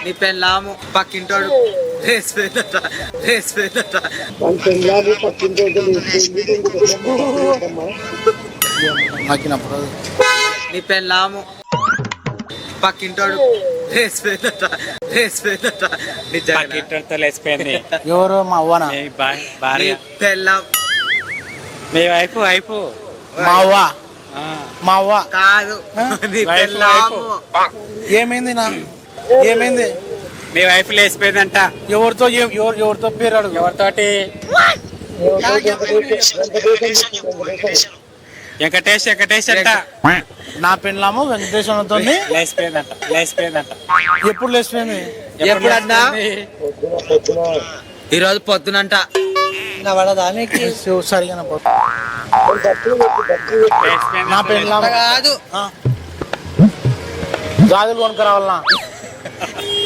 నీ పెళ్ళాము పక్కింటోడు వేసిపోయిందట నీ పెళ్ళాము పక్కింటోడు వేసిపోయిందట పక్కింటితో లేచిపోయింది. ఎవరు మా అవ్వనా? భార్య పెళ్ళాం మీ వైపు మా అవ్వ మా అవ్వ కాదు నీ పెళ్ళాము. ఏమైంది నా ఏమైంది? మీ వైఫ్ లేచిపోయిందంట. ఎవరితో పేరు అడుగు. ఎవరితోటి? వెంకటేష్ అంట. నా పెళ్ళాము వెంకటేశ్వరంతో లేచిపోయిందంట. ఎప్పుడు లేచిపోయింది? ఎప్పుడన్నా? ఈరోజు పొద్దునంట. సరిగా నా పెళ్ళాము కాదు గాజులు కొనుక్కరావాలన్నా?